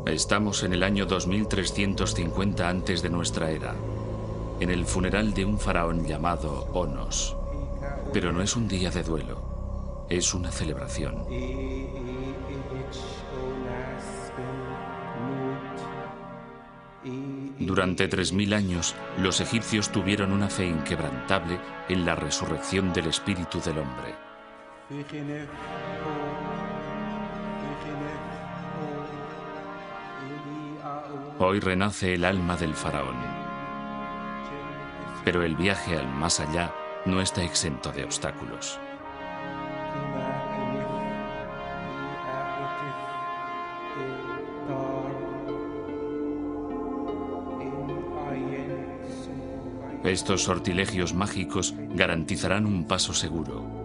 Estamos en el año 2350 antes de nuestra era, en el funeral de un faraón llamado Onos. Pero no es un día de duelo, es una celebración. Durante 3000 años, los egipcios tuvieron una fe inquebrantable en la resurrección del espíritu del hombre. Hoy renace el alma del faraón. Pero el viaje al más allá no está exento de obstáculos. Estos sortilegios mágicos garantizarán un paso seguro.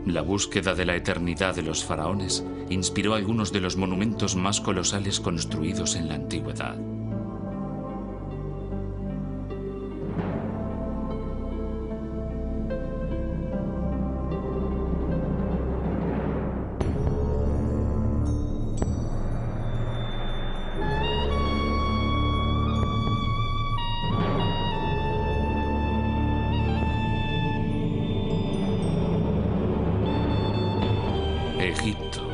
La búsqueda de la eternidad de los faraones inspiró algunos de los monumentos más colosales construidos en la antigüedad. Egipto.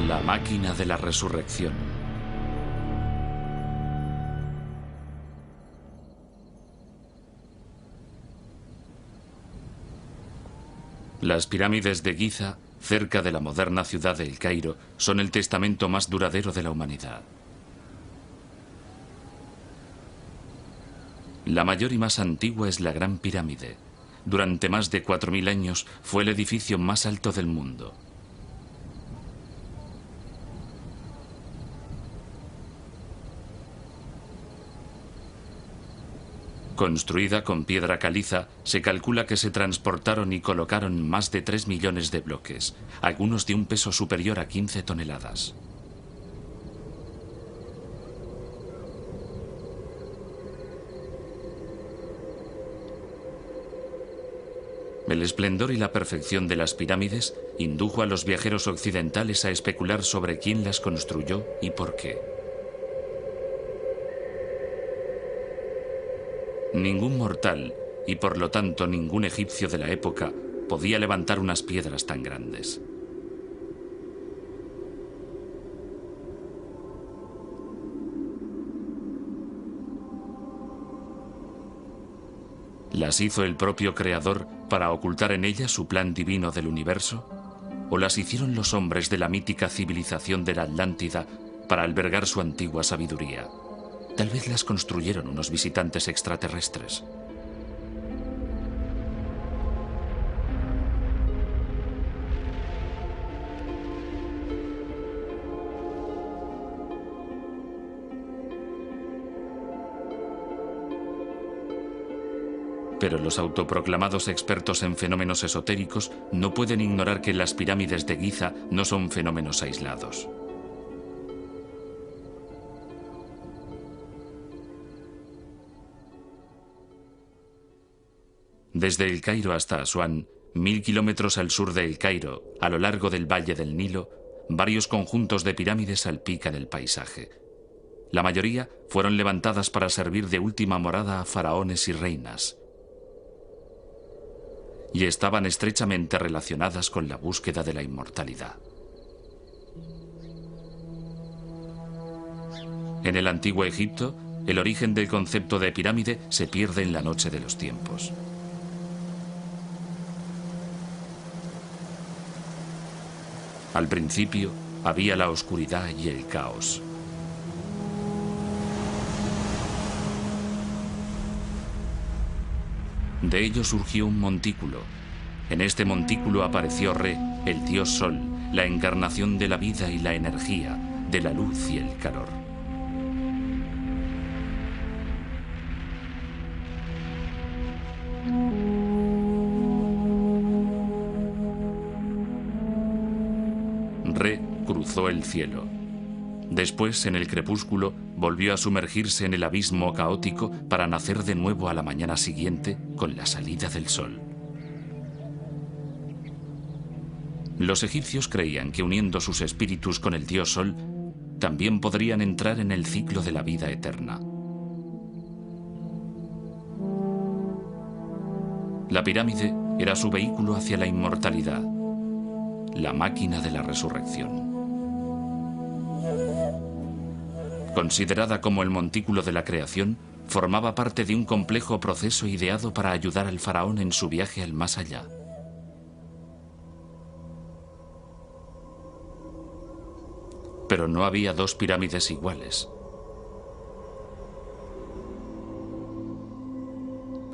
La máquina de la resurrección. Las pirámides de Giza, cerca de la moderna ciudad de El Cairo, son el testamento más duradero de la humanidad. La mayor y más antigua es la Gran Pirámide. Durante más de 4000 años fue el edificio más alto del mundo. Construida con piedra caliza, se calcula que se transportaron y colocaron más de 3 millones de bloques, algunos de un peso superior a 15 toneladas. El esplendor y la perfección de las pirámides indujo a los viajeros occidentales a especular sobre quién las construyó y por qué. Ningún mortal, y por lo tanto ningún egipcio de la época, podía levantar unas piedras tan grandes. ¿Las hizo el propio Creador para ocultar en ellas su plan divino del universo? ¿O las hicieron los hombres de la mítica civilización de la Atlántida para albergar su antigua sabiduría? Tal vez las construyeron unos visitantes extraterrestres. Pero los autoproclamados expertos en fenómenos esotéricos no pueden ignorar que las pirámides de Giza no son fenómenos aislados. Desde El Cairo hasta Asuán, 1000 kilómetros al sur de El Cairo, a lo largo del Valle del Nilo, varios conjuntos de pirámides salpican el paisaje. La mayoría fueron levantadas para servir de última morada a faraones y reinas. Y estaban estrechamente relacionadas con la búsqueda de la inmortalidad. En el antiguo Egipto, el origen del concepto de pirámide se pierde en la noche de los tiempos. Al principio, había la oscuridad y el caos. De ello surgió un montículo. En este montículo apareció Re, el dios Sol, la encarnación de la vida y la energía, de la luz y el calor. Re cruzó el cielo. Después, en el crepúsculo, volvió a sumergirse en el abismo caótico para nacer de nuevo a la mañana siguiente con la salida del sol. Los egipcios creían que uniendo sus espíritus con el dios Sol, también podrían entrar en el ciclo de la vida eterna. La pirámide era su vehículo hacia la inmortalidad, la máquina de la resurrección. Considerada como el montículo de la creación, formaba parte de un complejo proceso ideado para ayudar al faraón en su viaje al más allá. Pero no había dos pirámides iguales.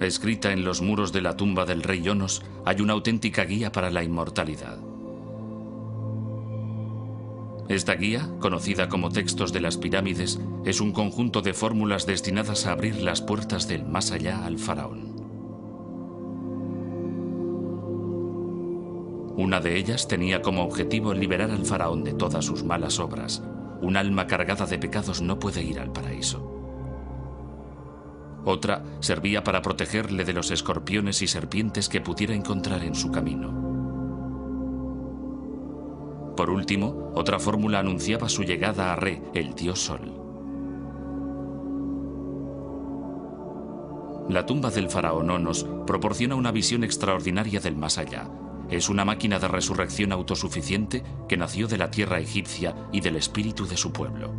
Escrita en los muros de la tumba del rey Yonos, hay una auténtica guía para la inmortalidad. Esta guía, conocida como Textos de las Pirámides, es un conjunto de fórmulas destinadas a abrir las puertas del más allá al faraón. Una de ellas tenía como objetivo liberar al faraón de todas sus malas obras. Un alma cargada de pecados no puede ir al paraíso. Otra servía para protegerle de los escorpiones y serpientes que pudiera encontrar en su camino. Por último, otra fórmula anunciaba su llegada a Re, el dios Sol. La tumba del faraón Onos proporciona una visión extraordinaria del más allá. Es una máquina de resurrección autosuficiente que nació de la tierra egipcia y del espíritu de su pueblo.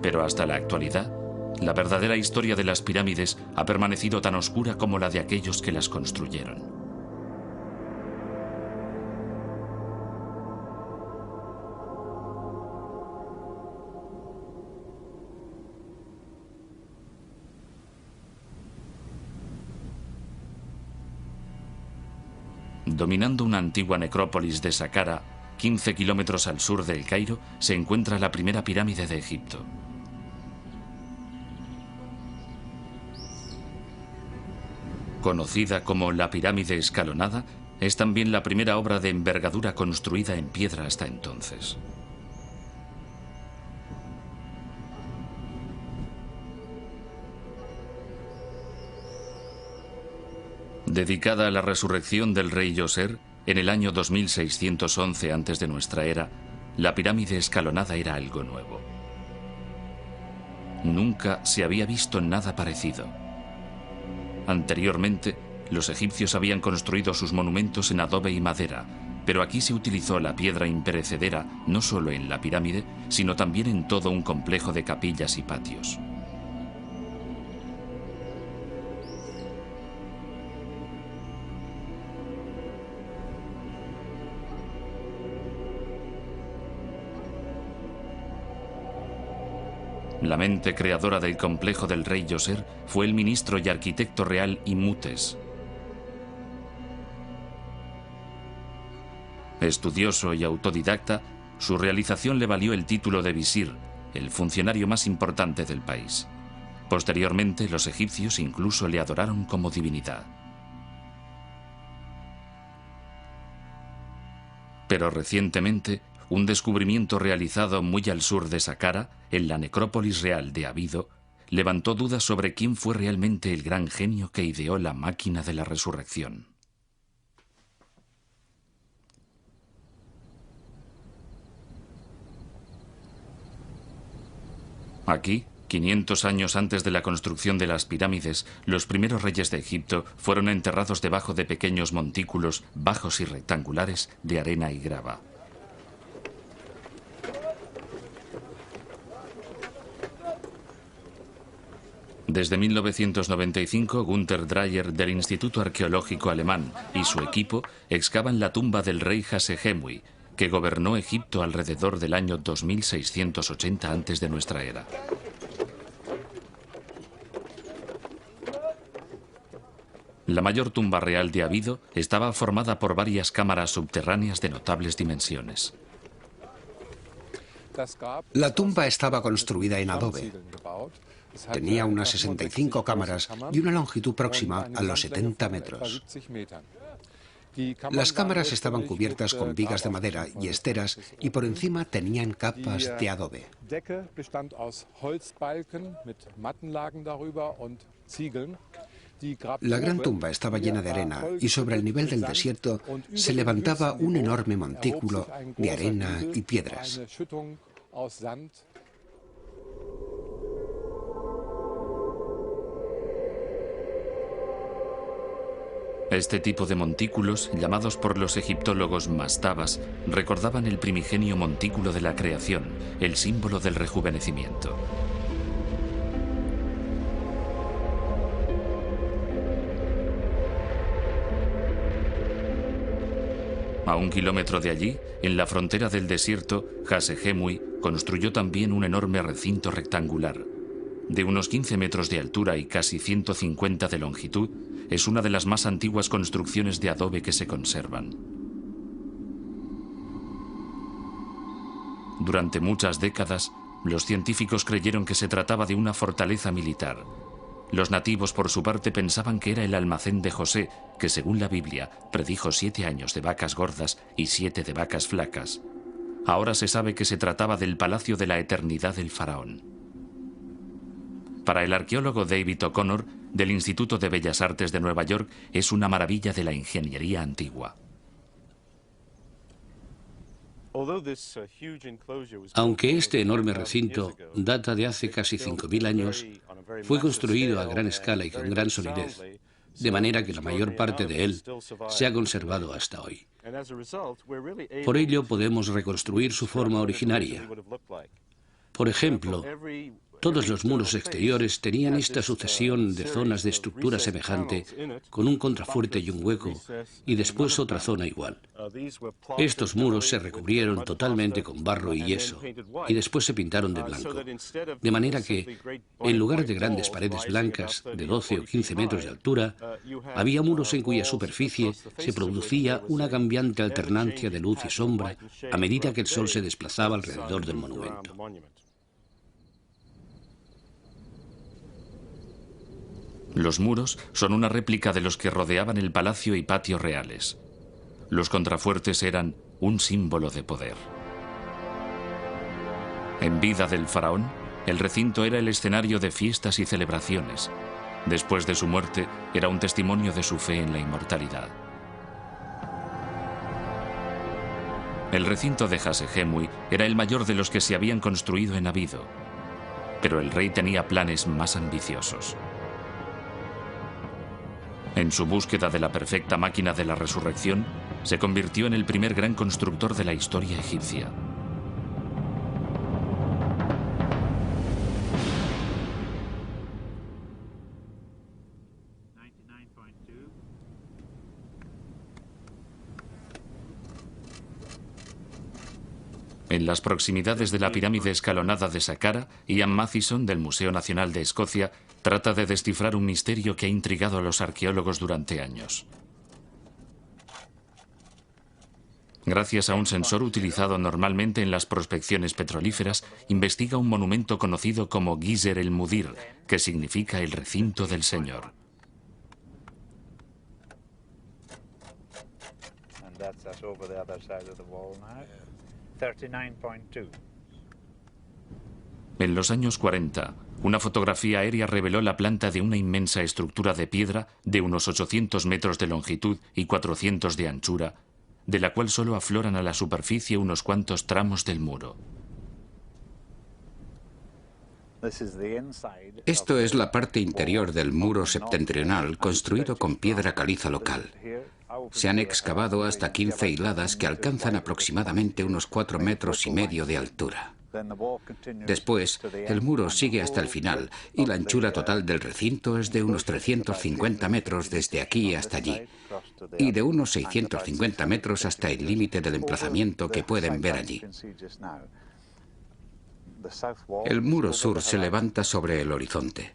Pero hasta la actualidad, la verdadera historia de las pirámides ha permanecido tan oscura como la de aquellos que las construyeron. Dominando una antigua necrópolis de Saqqara, 15 kilómetros al sur del Cairo, se encuentra la primera pirámide de Egipto. Conocida como la pirámide escalonada, es también la primera obra de envergadura construida en piedra hasta entonces. Dedicada a la resurrección del rey Yoser, en el año 2611 antes de nuestra era, la pirámide escalonada era algo nuevo. Nunca se había visto nada parecido. Anteriormente, los egipcios habían construido sus monumentos en adobe y madera, pero aquí se utilizó la piedra imperecedera no solo en la pirámide, sino también en todo un complejo de capillas y patios. La mente creadora del complejo del rey Yoser fue el ministro y arquitecto real Imhotep. Estudioso y autodidacta, su realización le valió el título de visir, el funcionario más importante del país. Posteriormente, los egipcios incluso le adoraron como divinidad. Pero recientemente, un descubrimiento realizado muy al sur de Saqqara, en la necrópolis real de Abido, levantó dudas sobre quién fue realmente el gran genio que ideó la máquina de la resurrección. Aquí, 500 años antes de la construcción de las pirámides, los primeros reyes de Egipto fueron enterrados debajo de pequeños montículos bajos y rectangulares de arena y grava. Desde 1995, Günter Dreyer del Instituto Arqueológico Alemán y su equipo excavan la tumba del rey Hasehemui, que gobernó Egipto alrededor del año 2680 antes de nuestra era. La mayor tumba real de Abido estaba formada por varias cámaras subterráneas de notables dimensiones. La tumba estaba construida en adobe. Tenía unas 65 cámaras y una longitud próxima a los 70 metros. Las cámaras estaban cubiertas con vigas de madera y esteras y por encima tenían capas de adobe. La gran tumba estaba llena de arena y sobre el nivel del desierto se levantaba un enorme montículo de arena y piedras. Este tipo de montículos, llamados por los egiptólogos mastabas, recordaban el primigenio montículo de la creación, el símbolo del rejuvenecimiento. A 1 kilómetro de allí, en la frontera del desierto, Hasehemui construyó también un enorme recinto rectangular. De unos 15 metros de altura y casi 150 de longitud, es una de las más antiguas construcciones de adobe que se conservan. Durante muchas décadas, los científicos creyeron que se trataba de una fortaleza militar. Los nativos, por su parte, pensaban que era el almacén de José, que según la Biblia predijo 7 años de vacas gordas y 7 de vacas flacas. Ahora se sabe que se trataba del palacio de la eternidad del faraón. Para el arqueólogo David O'Connor, del Instituto de Bellas Artes de Nueva York, es una maravilla de la ingeniería antigua. Aunque este enorme recinto data de hace casi 5.000 años, fue construido a gran escala y con gran solidez, de manera que la mayor parte de él se ha conservado hasta hoy. Por ello podemos reconstruir su forma originaria. Por ejemplo, todos los muros exteriores tenían esta sucesión de zonas de estructura semejante, con un contrafuerte y un hueco, y después otra zona igual. Estos muros se recubrieron totalmente con barro y yeso, y después se pintaron de blanco. De manera que, en lugar de grandes paredes blancas de 12 o 15 metros de altura, había muros en cuya superficie se producía una cambiante alternancia de luz y sombra a medida que el sol se desplazaba alrededor del monumento. Los muros son una réplica de los que rodeaban el palacio y patio reales. Los contrafuertes eran un símbolo de poder. En vida del faraón, el recinto era el escenario de fiestas y celebraciones. Después de su muerte, era un testimonio de su fe en la inmortalidad. El recinto de Hasehemui era el mayor de los que se habían construido en Abido, pero el rey tenía planes más ambiciosos. En su búsqueda de la perfecta máquina de la resurrección, se convirtió en el primer gran constructor de la historia egipcia. En las proximidades de la pirámide escalonada de Saqqara, Ian Mathieson, del Museo Nacional de Escocia, trata de descifrar un misterio que ha intrigado a los arqueólogos durante años. Gracias a un sensor utilizado normalmente en las prospecciones petrolíferas, investiga un monumento conocido como Geyser el Mudir, que significa el recinto del Señor. En los años 40, una fotografía aérea reveló la planta de una inmensa estructura de piedra de unos 800 metros de longitud y 400 de anchura, de la cual solo afloran a la superficie unos cuantos tramos del muro. Esto es la parte interior del muro septentrional construido con piedra caliza local. Se han excavado hasta 15 hiladas que alcanzan aproximadamente unos 4,5 metros de altura. Después, el muro sigue hasta el final y la anchura total del recinto es de unos 350 metros desde aquí hasta allí y de unos 650 metros hasta el límite del emplazamiento que pueden ver allí. El muro sur se levanta sobre el horizonte.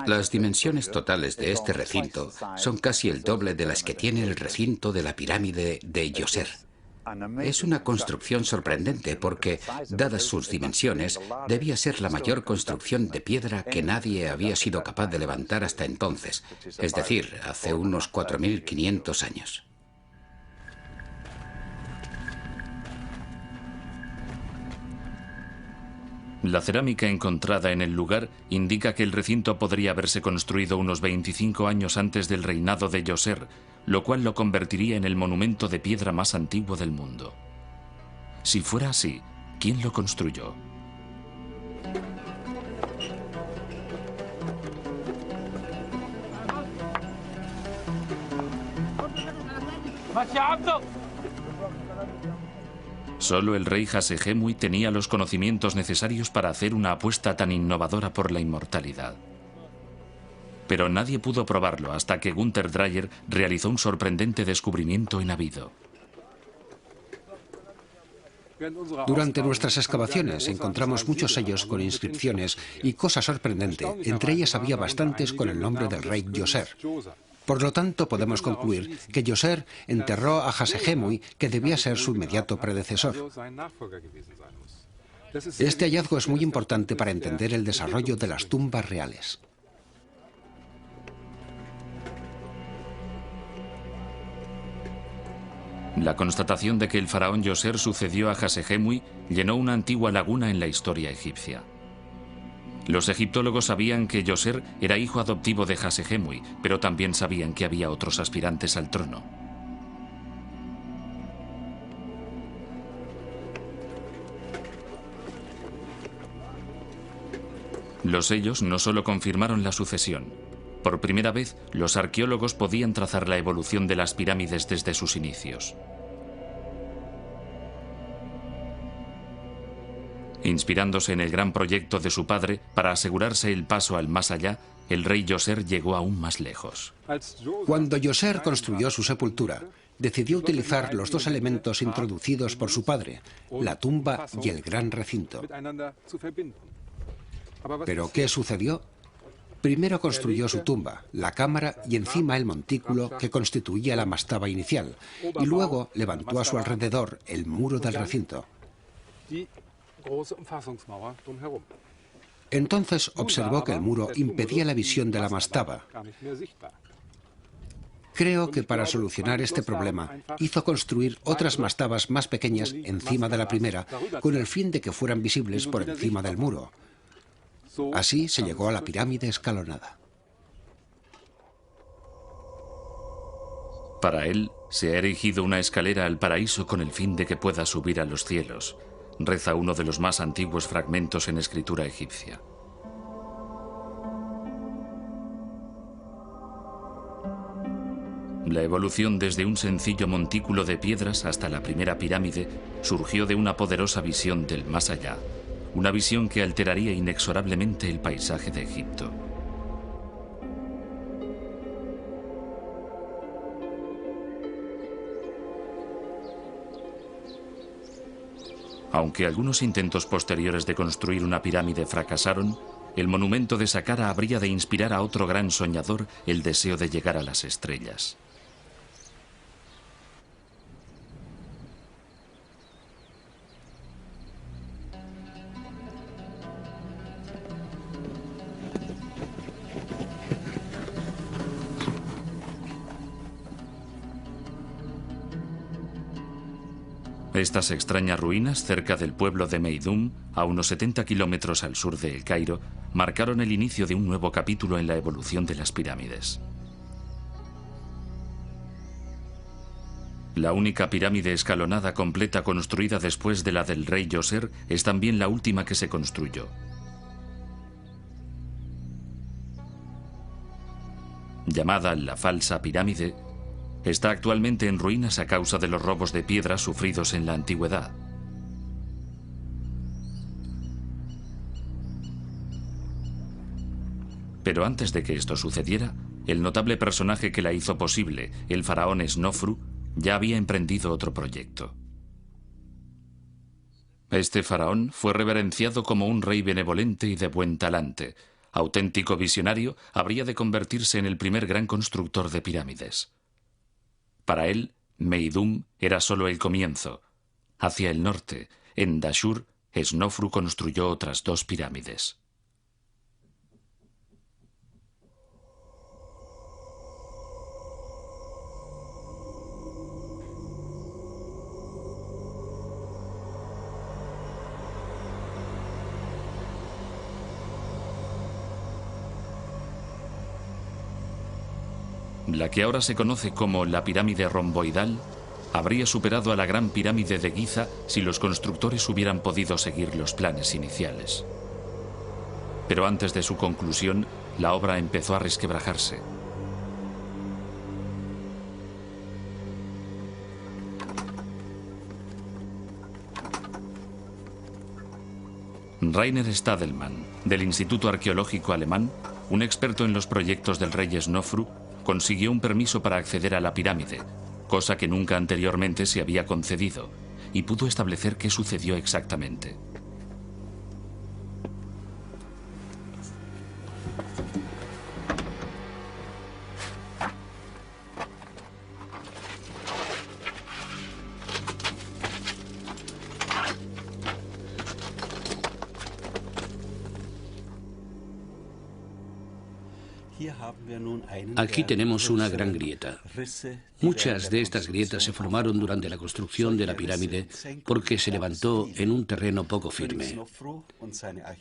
Las dimensiones totales de este recinto son casi el doble de las que tiene el recinto de la pirámide de Djoser. Es una construcción sorprendente porque, dadas sus dimensiones, debía ser la mayor construcción de piedra que nadie había sido capaz de levantar hasta entonces, es decir, hace unos 4.500 años. La cerámica encontrada en el lugar indica que el recinto podría haberse construido unos 25 años antes del reinado de Djoser, lo cual lo convertiría en el monumento de piedra más antiguo del mundo. Si fuera así, ¿quién lo construyó? Solo el rey Hasehemui tenía los conocimientos necesarios para hacer una apuesta tan innovadora por la inmortalidad. Pero nadie pudo probarlo hasta que Gunther Dreyer realizó un sorprendente descubrimiento en Abido. Durante nuestras excavaciones encontramos muchos sellos con inscripciones y, cosa sorprendente, entre ellas había bastantes con el nombre del rey Djoser. Por lo tanto, podemos concluir que Djoser enterró a Hasehemui, que debía ser su inmediato predecesor. Este hallazgo es muy importante para entender el desarrollo de las tumbas reales. La constatación de que el faraón Djoser sucedió a Hasehemui llenó una antigua laguna en la historia egipcia. Los egiptólogos sabían que Djoser era hijo adoptivo de Hasehemui, pero también sabían que había otros aspirantes al trono. Los sellos no solo confirmaron la sucesión. Por primera vez, los arqueólogos podían trazar la evolución de las pirámides desde sus inicios. Inspirándose en el gran proyecto de su padre para asegurarse el paso al más allá, el rey Djoser llegó aún más lejos. Cuando Djoser construyó su sepultura, decidió utilizar los dos elementos introducidos por su padre, la tumba y el gran recinto. ¿Pero qué sucedió? Primero construyó su tumba, la cámara y encima el montículo que constituía la mastaba inicial, y luego levantó a su alrededor el muro del recinto. Entonces observó que el muro impedía la visión de la mastaba. Creo que para solucionar este problema hizo construir otras mastabas más pequeñas encima de la primera, con el fin de que fueran visibles por encima del muro. Así se llegó a la pirámide escalonada. Para él, se ha erigido una escalera al paraíso con el fin de que pueda subir a los cielos, reza uno de los más antiguos fragmentos en escritura egipcia. La evolución desde un sencillo montículo de piedras hasta la primera pirámide surgió de una poderosa visión del más allá, una visión que alteraría inexorablemente el paisaje de Egipto. Aunque algunos intentos posteriores de construir una pirámide fracasaron, el monumento de Saqqara habría de inspirar a otro gran soñador el deseo de llegar a las estrellas. Estas extrañas ruinas, cerca del pueblo de Meidum, a unos 70 kilómetros al sur de El Cairo, marcaron el inicio de un nuevo capítulo en la evolución de las pirámides. La única pirámide escalonada completa construida después de la del rey Djoser es también la última que se construyó. Llamada la falsa pirámide, está actualmente en ruinas a causa de los robos de piedra sufridos en la antigüedad. Pero antes de que esto sucediera, el notable personaje que la hizo posible, el faraón Snofru, ya había emprendido otro proyecto. Este faraón fue reverenciado como un rey benevolente y de buen talante. Auténtico visionario, habría de convertirse en el primer gran constructor de pirámides. Para él, Meidum era solo el comienzo. Hacia el norte, en Dashur, Snofru construyó otras 2 pirámides. La que ahora se conoce como la pirámide romboidal habría superado a la gran pirámide de Giza si los constructores hubieran podido seguir los planes iniciales. Pero antes de su conclusión, la obra empezó a resquebrajarse. Rainer Stadelmann, del Instituto Arqueológico Alemán, un experto en los proyectos del rey Snofru, consiguió un permiso para acceder a la pirámide, cosa que nunca anteriormente se había concedido, y pudo establecer qué sucedió exactamente. Aquí tenemos una gran grieta. Muchas de estas grietas se formaron durante la construcción de la pirámide porque se levantó en un terreno poco firme.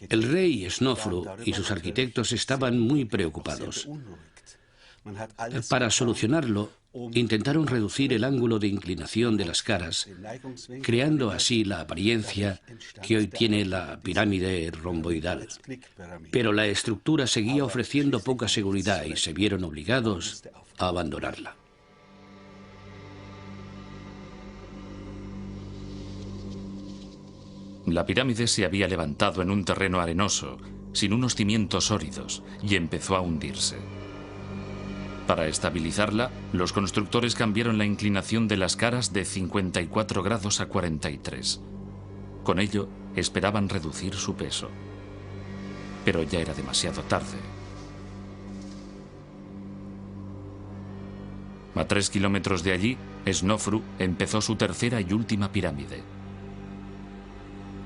El rey Snofru y sus arquitectos estaban muy preocupados. Para solucionarlo, intentaron reducir el ángulo de inclinación de las caras, creando así la apariencia que hoy tiene la pirámide romboidal. Pero la estructura seguía ofreciendo poca seguridad y se vieron obligados a abandonarla. La pirámide se había levantado en un terreno arenoso, sin unos cimientos sólidos, y empezó a hundirse. Para estabilizarla, los constructores cambiaron la inclinación de las caras de 54 grados a 43. Con ello, esperaban reducir su peso. Pero ya era demasiado tarde. A 3 kilómetros de allí, Snofru empezó su tercera y última pirámide.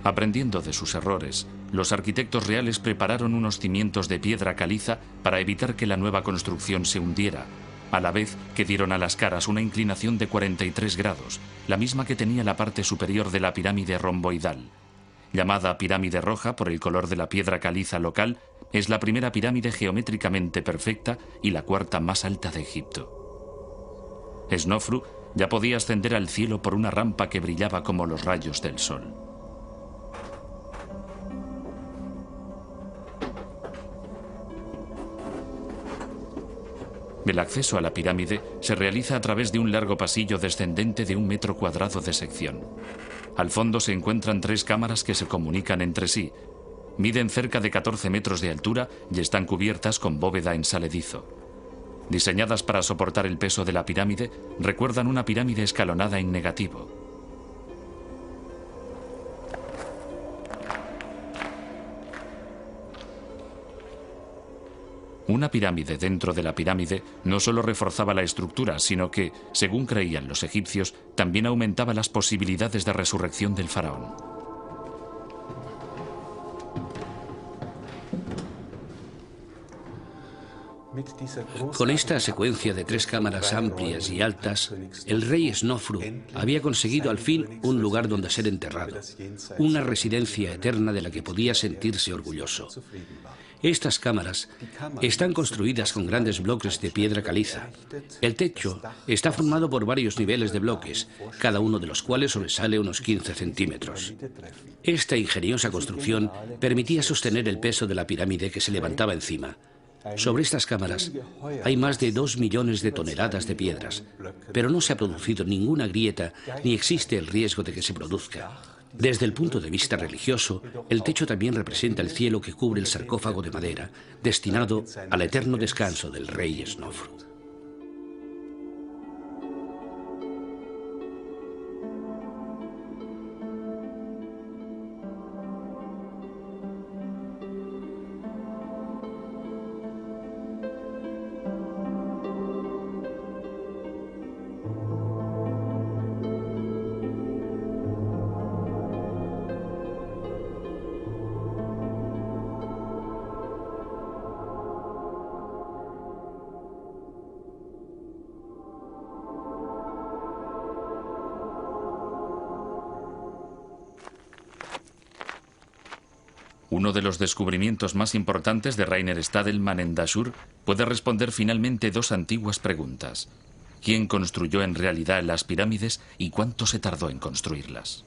Aprendiendo de sus errores, los arquitectos reales prepararon unos cimientos de piedra caliza para evitar que la nueva construcción se hundiera, a la vez que dieron a las caras una inclinación de 43 grados, la misma que tenía la parte superior de la pirámide romboidal. Llamada pirámide roja por el color de la piedra caliza local, es la primera pirámide geométricamente perfecta y la cuarta más alta de Egipto. Snofru ya podía ascender al cielo por una rampa que brillaba como los rayos del sol. El acceso a la pirámide se realiza a través de un largo pasillo descendente de 1 metro cuadrado de sección. Al fondo se encuentran 3 cámaras que se comunican entre sí. Miden cerca de 14 metros de altura y están cubiertas con bóveda en saledizo. Diseñadas para soportar el peso de la pirámide, recuerdan una pirámide escalonada en negativo. Una pirámide dentro de la pirámide no solo reforzaba la estructura, sino que, según creían los egipcios, también aumentaba las posibilidades de resurrección del faraón. Con esta secuencia de 3 cámaras amplias y altas, el rey Snofru había conseguido al fin un lugar donde ser enterrado, una residencia eterna de la que podía sentirse orgulloso. Estas cámaras están construidas con grandes bloques de piedra caliza. El techo está formado por varios niveles de bloques, cada uno de los cuales sobresale unos 15 centímetros. Esta ingeniosa construcción permitía sostener el peso de la pirámide que se levantaba encima. Sobre estas cámaras hay más de 2 millones de toneladas de piedras, pero no se ha producido ninguna grieta ni existe el riesgo de que se produzca. Desde el punto de vista religioso, el techo también representa el cielo que cubre el sarcófago de madera, destinado al eterno descanso del rey Snofru. Uno de los descubrimientos más importantes de Rainer Stadelmann en Dashur puede responder finalmente dos antiguas preguntas. ¿Quién construyó en realidad las pirámides y cuánto se tardó en construirlas?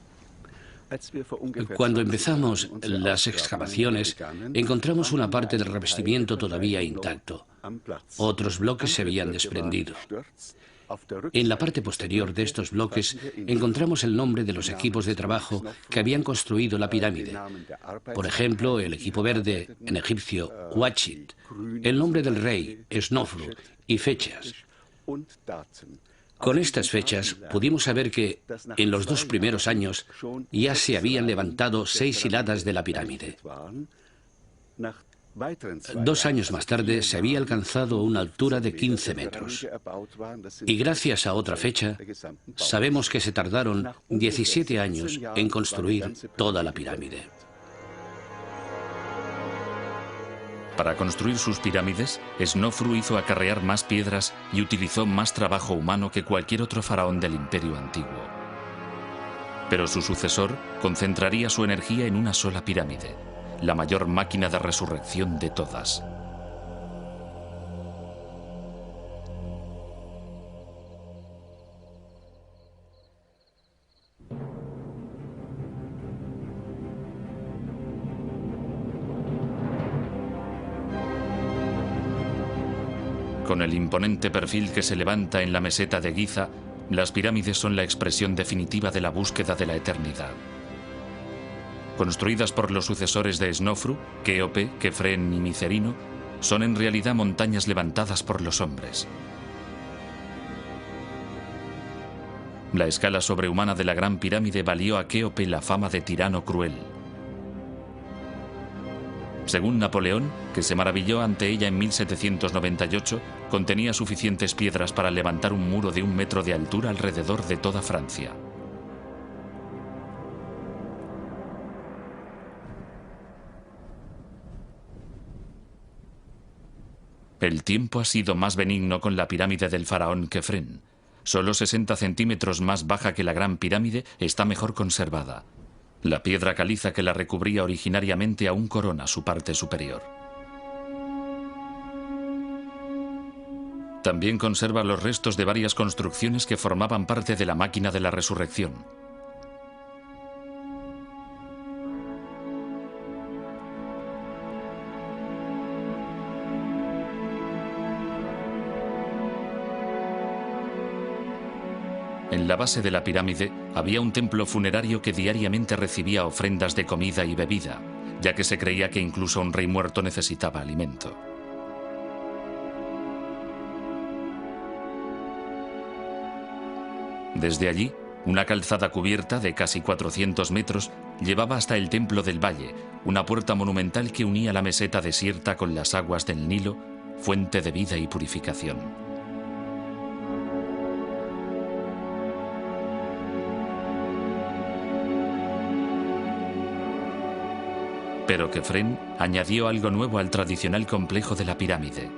Cuando empezamos las excavaciones, encontramos una parte del revestimiento todavía intacto. Otros bloques se habían desprendido. En la parte posterior de estos bloques encontramos el nombre de los equipos de trabajo que habían construido la pirámide. Por ejemplo, el equipo verde, en egipcio, Ouachit, el nombre del rey, Snofru, y fechas. Con estas fechas pudimos saber que en los 2 primeros años ya se habían levantado 6 hiladas de la pirámide. 2 años más tarde se había alcanzado una altura de 15 metros. Y gracias a otra fecha, sabemos que se tardaron 17 años en construir toda la pirámide. Para construir sus pirámides, Snofru hizo acarrear más piedras y utilizó más trabajo humano que cualquier otro faraón del Imperio Antiguo. Pero su sucesor concentraría su energía en una sola pirámide, la mayor máquina de resurrección de todas. Con el imponente perfil que se levanta en la meseta de Giza, las pirámides son la expresión definitiva de la búsqueda de la eternidad. Construidas por los sucesores de Snofru, Kéope, Kefren y Micerino, son en realidad montañas levantadas por los hombres. La escala sobrehumana de la Gran Pirámide valió a Kéope la fama de tirano cruel. Según Napoleón, que se maravilló ante ella en 1798, contenía suficientes piedras para levantar un muro de 1 metro de altura alrededor de toda Francia. El tiempo ha sido más benigno con la pirámide del faraón Kefren. Solo 60 centímetros más baja que la Gran Pirámide, está mejor conservada. La piedra caliza que la recubría originariamente aún corona su parte superior. También conserva los restos de varias construcciones que formaban parte de la máquina de la resurrección. En la base de la pirámide había un templo funerario que diariamente recibía ofrendas de comida y bebida, ya que se creía que incluso un rey muerto necesitaba alimento. Desde allí, una calzada cubierta de casi 400 metros llevaba hasta el Templo del Valle, una puerta monumental que unía la meseta desierta con las aguas del Nilo, fuente de vida y purificación. Pero Kefren añadió algo nuevo al tradicional complejo de la pirámide: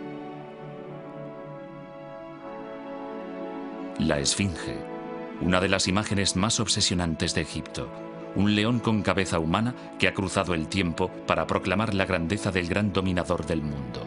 la Esfinge, una de las imágenes más obsesionantes de Egipto, un león con cabeza humana que ha cruzado el tiempo para proclamar la grandeza del gran dominador del mundo.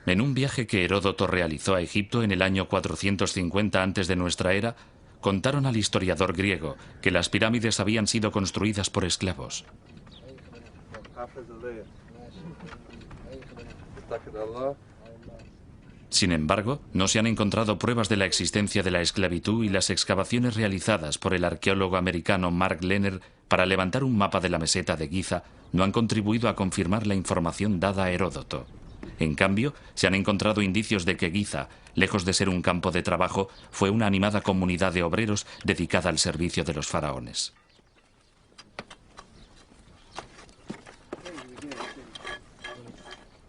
En un viaje que Heródoto realizó a Egipto en el año 450 antes de nuestra era, contaron al historiador griego que las pirámides habían sido construidas por esclavos. Sin embargo, no se han encontrado pruebas de la existencia de la esclavitud y las excavaciones realizadas por el arqueólogo americano Mark Lehner para levantar un mapa de la meseta de Giza no han contribuido a confirmar la información dada a Heródoto. En cambio, se han encontrado indicios de que Giza, lejos de ser un campo de trabajo, fue una animada comunidad de obreros dedicada al servicio de los faraones.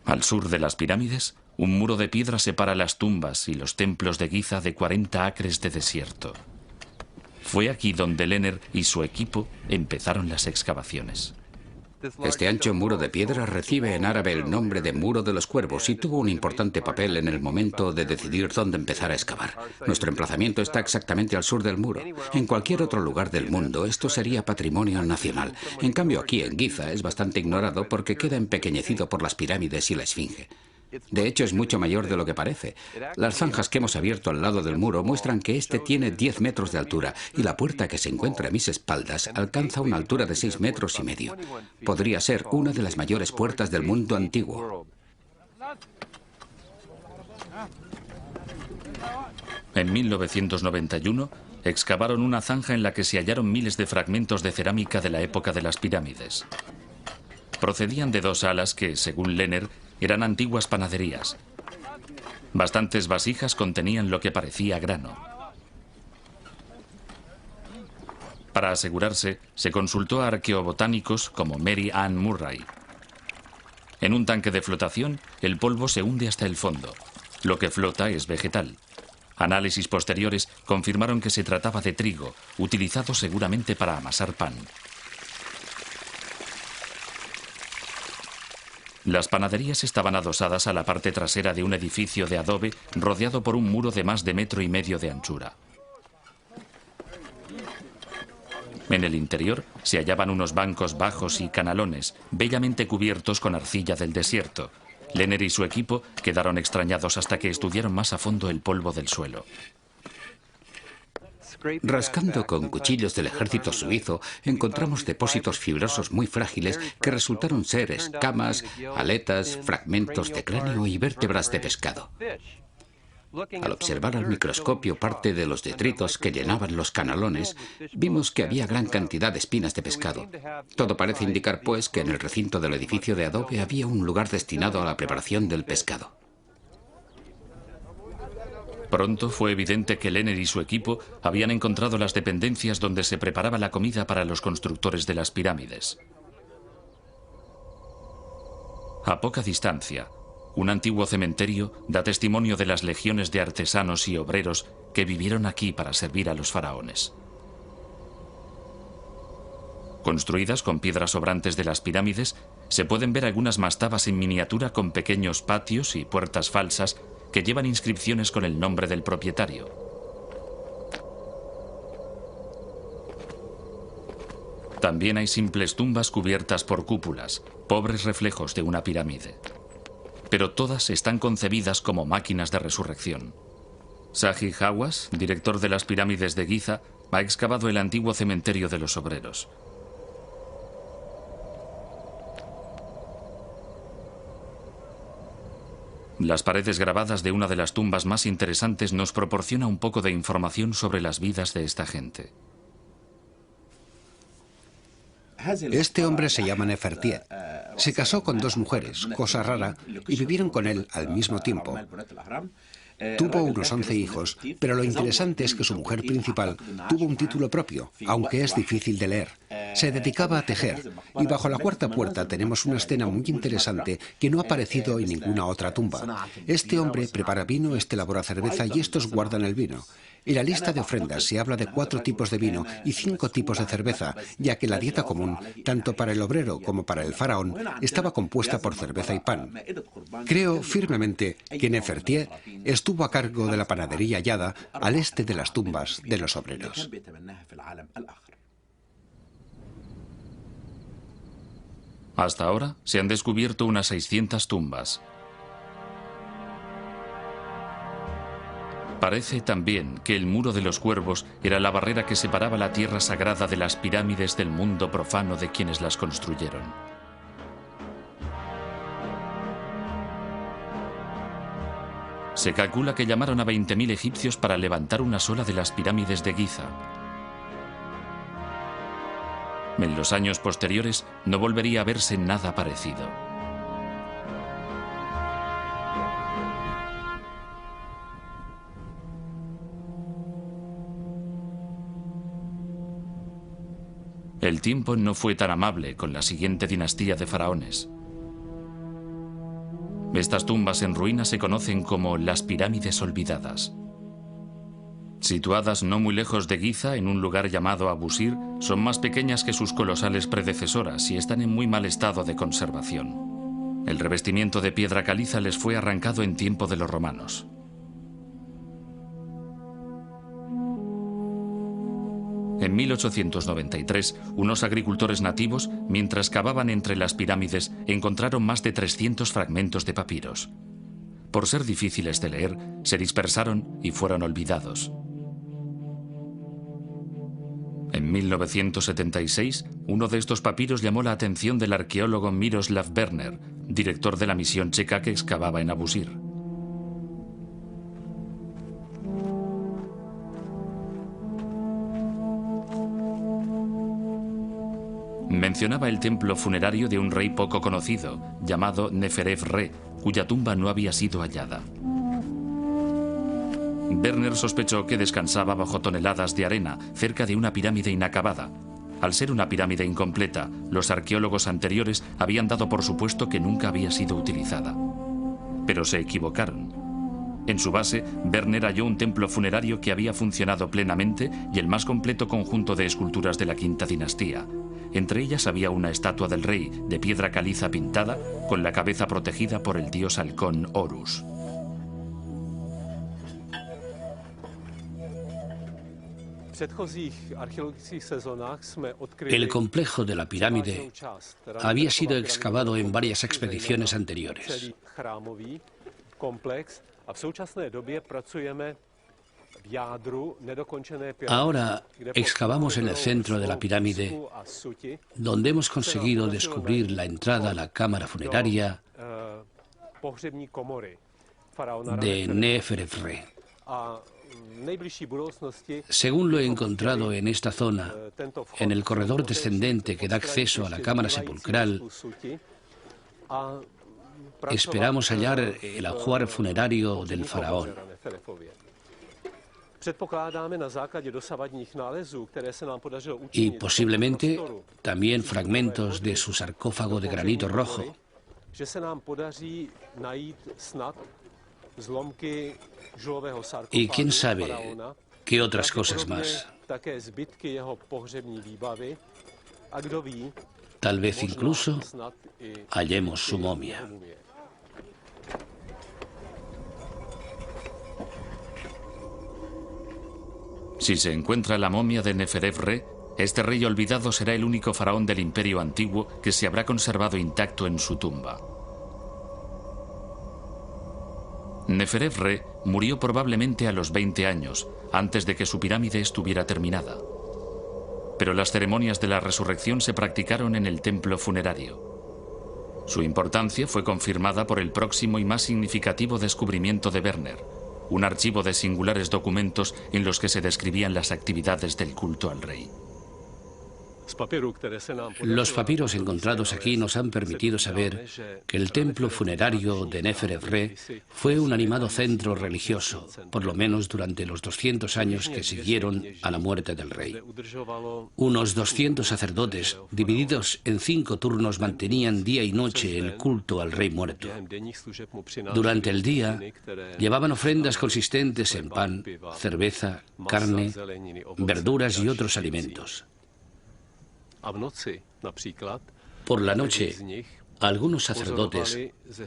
Al sur de las pirámides, un muro de piedra separa las tumbas y los templos de Giza de 40 acres de desierto. Fue aquí donde Lehner y su equipo empezaron las excavaciones. Este ancho muro de piedra recibe en árabe el nombre de Muro de los Cuervos y tuvo un importante papel en el momento de decidir dónde empezar a excavar. Nuestro emplazamiento está exactamente al sur del muro. En cualquier otro lugar del mundo esto sería patrimonio nacional. En cambio aquí en Giza es bastante ignorado porque queda empequeñecido por las pirámides y la Esfinge. De hecho, es mucho mayor de lo que parece. Las zanjas que hemos abierto al lado del muro muestran que este tiene 10 metros de altura y la puerta que se encuentra a mis espaldas alcanza una altura de 6 metros y medio. Podría ser una de las mayores puertas del mundo antiguo. En 1991, excavaron una zanja en la que se hallaron miles de fragmentos de cerámica de la época de las pirámides. Procedían de 2 salas que, según Lehner, eran antiguas panaderías. Bastantes vasijas contenían lo que parecía grano. Para asegurarse, se consultó a arqueobotánicos como Mary Ann Murray. En un tanque de flotación, el polvo se hunde hasta el fondo. Lo que flota es vegetal. Análisis posteriores confirmaron que se trataba de trigo, utilizado seguramente para amasar pan. Las panaderías estaban adosadas a la parte trasera de un edificio de adobe rodeado por un muro de más de 1,5 metros de anchura. En el interior se hallaban unos bancos bajos y canalones, bellamente cubiertos con arcilla del desierto. Lehner y su equipo quedaron extrañados hasta que estudiaron más a fondo el polvo del suelo. Rascando con cuchillos del ejército suizo, encontramos depósitos fibrosos muy frágiles que resultaron ser escamas, aletas, fragmentos de cráneo y vértebras de pescado. Al observar al microscopio parte de los detritos que llenaban los canalones, vimos que había gran cantidad de espinas de pescado. Todo parece indicar, pues, que en el recinto del edificio de adobe había un lugar destinado a la preparación del pescado. Pronto fue evidente que Lehner y su equipo habían encontrado las dependencias donde se preparaba la comida para los constructores de las pirámides. A poca distancia, un antiguo cementerio da testimonio de las legiones de artesanos y obreros que vivieron aquí para servir a los faraones. Construidas con piedras sobrantes de las pirámides, se pueden ver algunas mastabas en miniatura con pequeños patios y puertas falsas que llevan inscripciones con el nombre del propietario. También hay simples tumbas cubiertas por cúpulas, pobres reflejos de una pirámide. Pero todas están concebidas como máquinas de resurrección. Zahi Hawass, director de las pirámides de Giza, ha excavado el antiguo cementerio de los obreros. Las paredes grabadas de una de las tumbas más interesantes nos proporciona un poco de información sobre las vidas de esta gente. Este hombre se llama Nefertiti. Se casó con 2 mujeres, cosa rara, y vivieron con él al mismo tiempo. Tuvo unos 11 hijos, pero lo interesante es que su mujer principal tuvo un título propio, aunque es difícil de leer. Se dedicaba a tejer, y bajo la 4ª puerta tenemos una escena muy interesante que no ha aparecido en ninguna otra tumba. Este hombre prepara vino, este elabora cerveza y estos guardan el vino. En la lista de ofrendas se habla de 4 tipos de vino y 5 tipos de cerveza, ya que la dieta común, tanto para el obrero como para el faraón, estaba compuesta por cerveza y pan. Creo firmemente que Nefertiti estuvo a cargo de la panadería hallada al este de las tumbas de los obreros. Hasta ahora se han descubierto unas 600 tumbas. Parece también que el Muro de los Cuervos era la barrera que separaba la tierra sagrada de las pirámides del mundo profano de quienes las construyeron. Se calcula que llamaron a 20.000 egipcios para levantar una sola de las pirámides de Giza. En los años posteriores no volvería a verse nada parecido. El tiempo no fue tan amable con la siguiente dinastía de faraones. Estas tumbas en ruinas se conocen como las pirámides olvidadas. Situadas no muy lejos de Giza, en un lugar llamado Abusir, son más pequeñas que sus colosales predecesoras y están en muy mal estado de conservación. El revestimiento de piedra caliza les fue arrancado en tiempo de los romanos. En 1893, unos agricultores nativos, mientras cavaban entre las pirámides, encontraron más de 300 fragmentos de papiros. Por ser difíciles de leer, se dispersaron y fueron olvidados. En 1976, uno de estos papiros llamó la atención del arqueólogo Miroslav Werner, director de la misión checa que excavaba en Abusir. Mencionaba el templo funerario de un rey poco conocido, llamado Neferef-Re, cuya tumba no había sido hallada. Werner sospechó que descansaba bajo toneladas de arena, cerca de una pirámide inacabada. Al ser una pirámide incompleta, los arqueólogos anteriores habían dado por supuesto que nunca había sido utilizada. Pero se equivocaron. En su base, Werner halló un templo funerario que había funcionado plenamente y el más completo conjunto de esculturas de la quinta dinastía. Entre ellas había una estatua del rey, de piedra caliza pintada, con la cabeza protegida por el dios halcón Horus. El complejo de la pirámide había sido excavado en varias expediciones anteriores. Ahora excavamos en el centro de la pirámide, donde hemos conseguido descubrir la entrada a la cámara funeraria de Neferef-Re. Según lo encontrado en esta zona, en el corredor descendente que da acceso a la cámara sepulcral, esperamos hallar el ajuar funerario del faraón. Y posiblemente también fragmentos de su sarcófago de granito rojo. Y quién sabe qué otras cosas más. Tal vez incluso hallemos su momia. Si se encuentra la momia de Neferef-Re, este rey olvidado será el único faraón del Imperio Antiguo que se habrá conservado intacto en su tumba. Neferef-Re murió probablemente a los 20 años, antes de que su pirámide estuviera terminada. Pero las ceremonias de la resurrección se practicaron en el templo funerario. Su importancia fue confirmada por el próximo y más significativo descubrimiento de Werner, un archivo de singulares documentos en los que se describían las actividades del culto al rey. Los papiros encontrados aquí nos han permitido saber que el templo funerario de Neferef-Re fue un animado centro religioso, por lo menos durante los 200 años que siguieron a la muerte del rey. Unos 200 sacerdotes, divididos en 5 turnos, mantenían día y noche el culto al rey muerto. Durante el día, llevaban ofrendas consistentes en pan, cerveza, carne, verduras y otros alimentos. Por la noche, algunos sacerdotes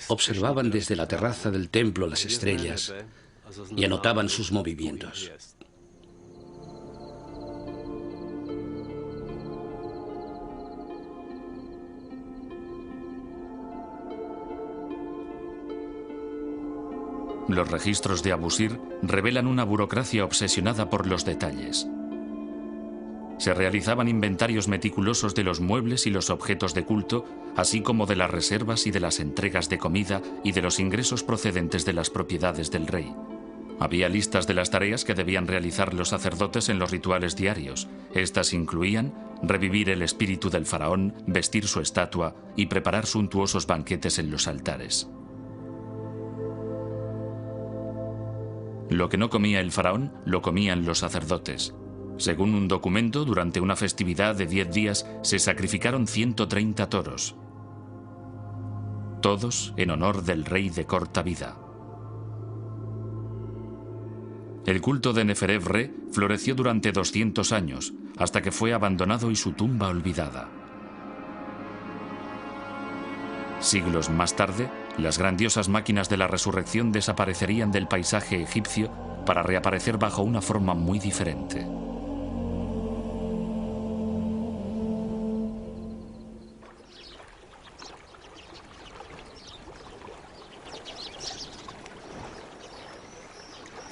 observaban desde la terraza del templo las estrellas y anotaban sus movimientos. Los registros de Abusir revelan una burocracia obsesionada por los detalles. Se realizaban inventarios meticulosos de los muebles y los objetos de culto, así como de las reservas y de las entregas de comida y de los ingresos procedentes de las propiedades del rey. Había listas de las tareas que debían realizar los sacerdotes en los rituales diarios. Estas incluían revivir el espíritu del faraón, vestir su estatua y preparar suntuosos banquetes en los altares. Lo que no comía el faraón, lo comían los sacerdotes. Según un documento, durante una festividad de 10 días se sacrificaron 130 toros. Todos en honor del rey de corta vida. El culto de Neferefre floreció durante 200 años, hasta que fue abandonado y su tumba olvidada. Siglos más tarde, las grandiosas máquinas de la resurrección desaparecerían del paisaje egipcio para reaparecer bajo una forma muy diferente.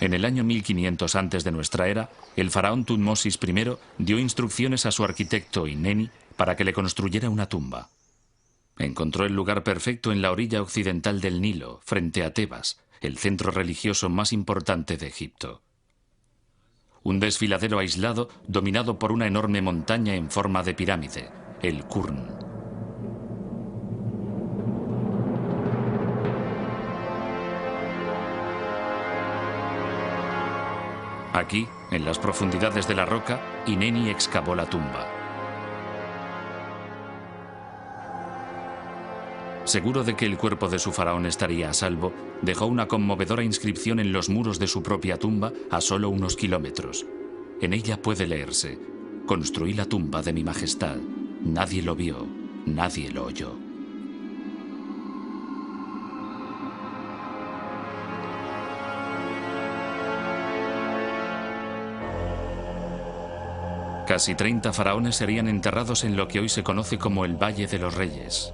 En el año 1500 antes de nuestra era, el faraón Tutmosis I dio instrucciones a su arquitecto Ineni para que le construyera una tumba. Encontró el lugar perfecto en la orilla occidental del Nilo, frente a Tebas, el centro religioso más importante de Egipto. Un desfiladero aislado dominado por una enorme montaña en forma de pirámide, el Qurn. Aquí, en las profundidades de la roca, Ineni excavó la tumba. Seguro de que el cuerpo de su faraón estaría a salvo, dejó una conmovedora inscripción en los muros de su propia tumba a solo unos kilómetros. En ella puede leerse: «Construí la tumba de mi majestad. Nadie lo vio, nadie lo oyó». Casi 30 faraones serían enterrados en lo que hoy se conoce como el Valle de los Reyes.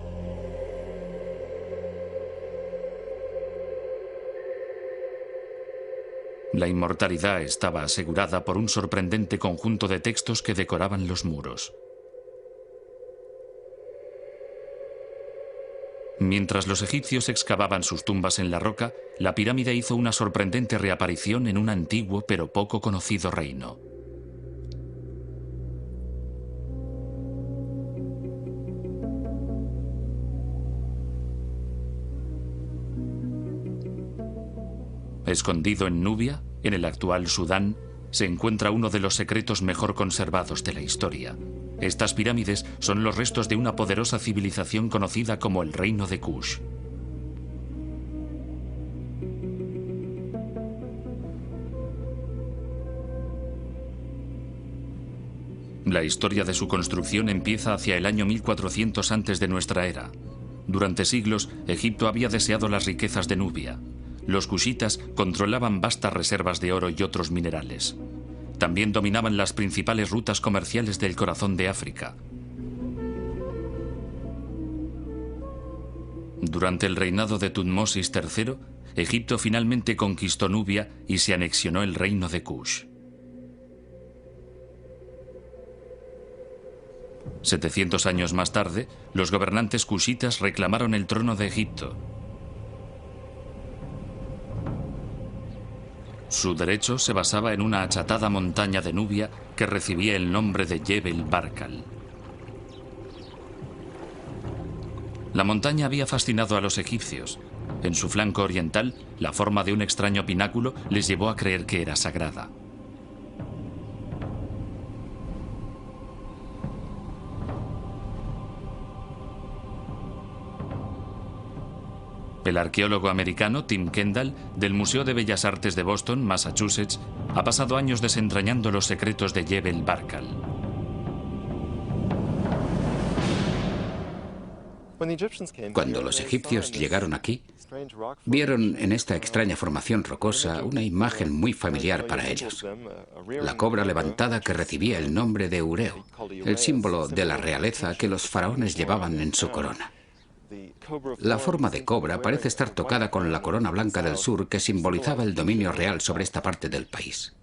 La inmortalidad estaba asegurada por un sorprendente conjunto de textos que decoraban los muros. Mientras los egipcios excavaban sus tumbas en la roca, la pirámide hizo una sorprendente reaparición en un antiguo pero poco conocido reino. Escondido en Nubia, en el actual Sudán, se encuentra uno de los secretos mejor conservados de la historia. Estas pirámides son los restos de una poderosa civilización conocida como el Reino de Kush. La historia de su construcción empieza hacia el año 1400 antes de nuestra era. Durante siglos, Egipto había deseado las riquezas de Nubia. Los kushitas controlaban vastas reservas de oro y otros minerales. También dominaban las principales rutas comerciales del corazón de África. Durante el reinado de Tutmosis III, Egipto finalmente conquistó Nubia y se anexionó el reino de Kush. 700 años más tarde, los gobernantes kushitas reclamaron el trono de Egipto. Su derecho se basaba en una achatada montaña de Nubia que recibía el nombre de Jebel Barkal. La montaña había fascinado a los egipcios. En su flanco oriental, la forma de un extraño pináculo les llevó a creer que era sagrada. El arqueólogo americano Tim Kendall, del Museo de Bellas Artes de Boston, Massachusetts, ha pasado años desentrañando los secretos de Jebel Barkal. Cuando los egipcios llegaron aquí, vieron en esta extraña formación rocosa una imagen muy familiar para ellos: la cobra levantada que recibía el nombre de Ureo, el símbolo de la realeza que los faraones llevaban en su corona. La forma de cobra parece estar tocada con la corona blanca del sur que simbolizaba el dominio real sobre esta parte del país.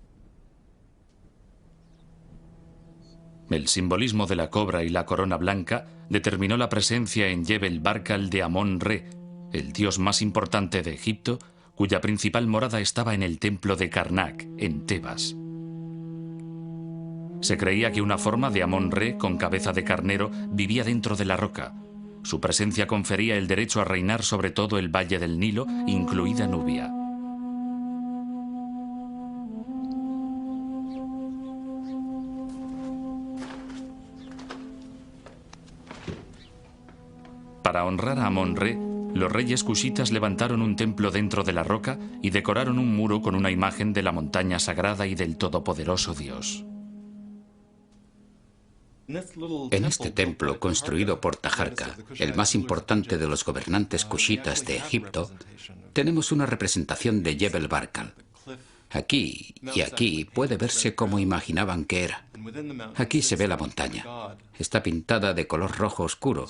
El simbolismo de la cobra y la corona blanca determinó la presencia en Jebel Barkal de Amón-Re, el dios más importante de Egipto, cuya principal morada estaba en el templo de Karnak, en Tebas. Se creía que una forma de Amón-Re con cabeza de carnero vivía dentro de la roca. Su presencia confería el derecho a reinar sobre todo el valle del Nilo, incluida Nubia. Para honrar a Amón-Re, Los reyes cushitas levantaron un templo dentro de la roca y decoraron un muro con una imagen de la montaña sagrada y del todopoderoso Dios. En este templo, construido por Taharka, el más importante de los gobernantes cushitas de Egipto, tenemos una representación de Jebel Barkal. Aquí y aquí puede verse como imaginaban que era. Aquí se ve la montaña. Está pintada de color rojo oscuro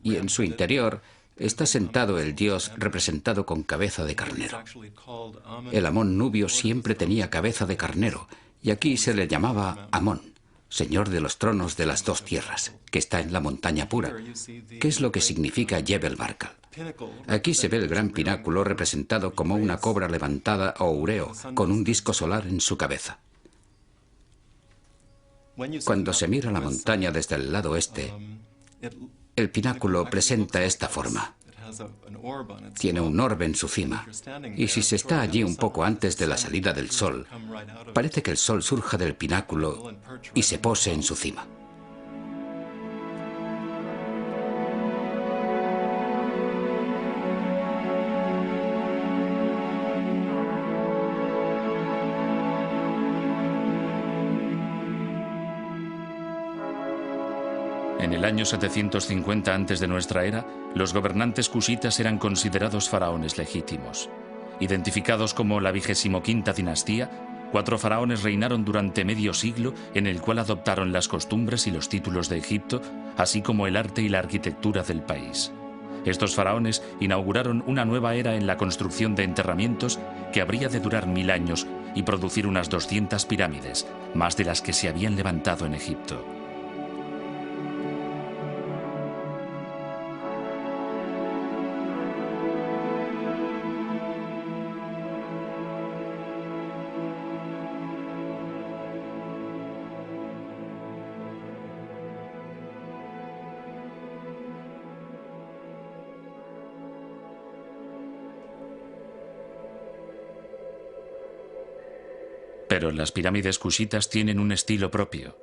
y en su interior está sentado el dios representado con cabeza de carnero. El Amón nubio siempre tenía cabeza de carnero y aquí se le llamaba Amón, señor de los tronos de las dos tierras, que está en la montaña pura, que es lo que significa Jebel Barkal. Aquí se ve el gran pináculo representado como una cobra levantada o ureo, con un disco solar en su cabeza. Cuando se mira la montaña desde el lado este, el pináculo presenta esta forma. Tiene un orbe en su cima, y si se está allí un poco antes de la salida del sol, parece que el sol surja del pináculo y se pose en su cima. En el año 750 antes de nuestra era, los gobernantes cushitas eran considerados faraones legítimos. Identificados como la 25ª dinastía, 4 faraones reinaron durante medio siglo en el cual adoptaron las costumbres y los títulos de Egipto, así como el arte y la arquitectura del país. Estos faraones inauguraron una nueva era en la construcción de enterramientos que habría de durar 1000 años y producir unas 200 pirámides, más de las que se habían levantado en Egipto. Pero las pirámides cushitas tienen un estilo propio.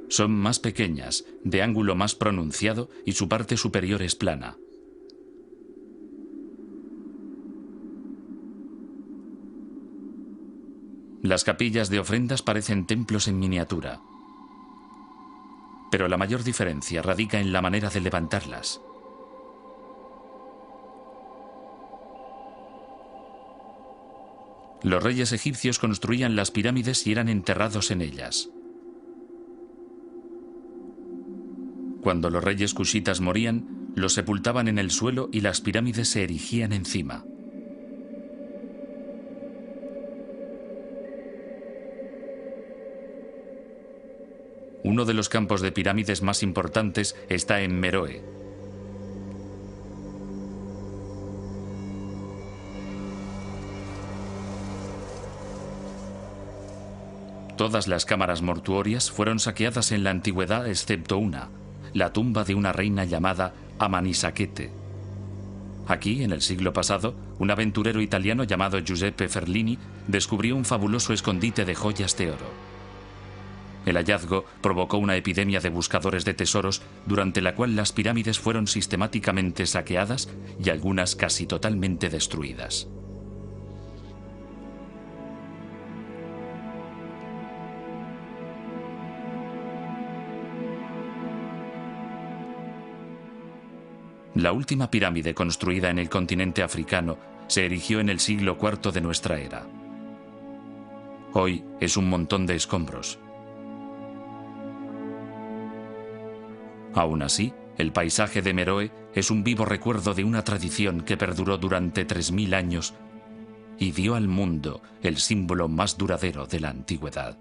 Son más pequeñas, de ángulo más pronunciado y su parte superior es plana. Las capillas de ofrendas parecen templos en miniatura. Pero la mayor diferencia radica en la manera de levantarlas. Los reyes egipcios construían las pirámides y eran enterrados en ellas. Cuando los reyes cushitas morían, los sepultaban en el suelo y las pirámides se erigían encima. Uno de los campos de pirámides más importantes está en Meroe. Todas las cámaras mortuorias fueron saqueadas en la antigüedad excepto una, la tumba de una reina llamada Amanisaquete. Aquí, en el siglo pasado, un aventurero italiano llamado Giuseppe Ferlini descubrió un fabuloso escondite de joyas de oro. El hallazgo provocó una epidemia de buscadores de tesoros durante la cual las pirámides fueron sistemáticamente saqueadas y algunas casi totalmente destruidas. La última pirámide construida en el continente africano se erigió en el siglo IV de nuestra era. Hoy es un montón de escombros. Aún así, el paisaje de Meroe es un vivo recuerdo de una tradición que perduró durante 3000 años y dio al mundo el símbolo más duradero de la antigüedad.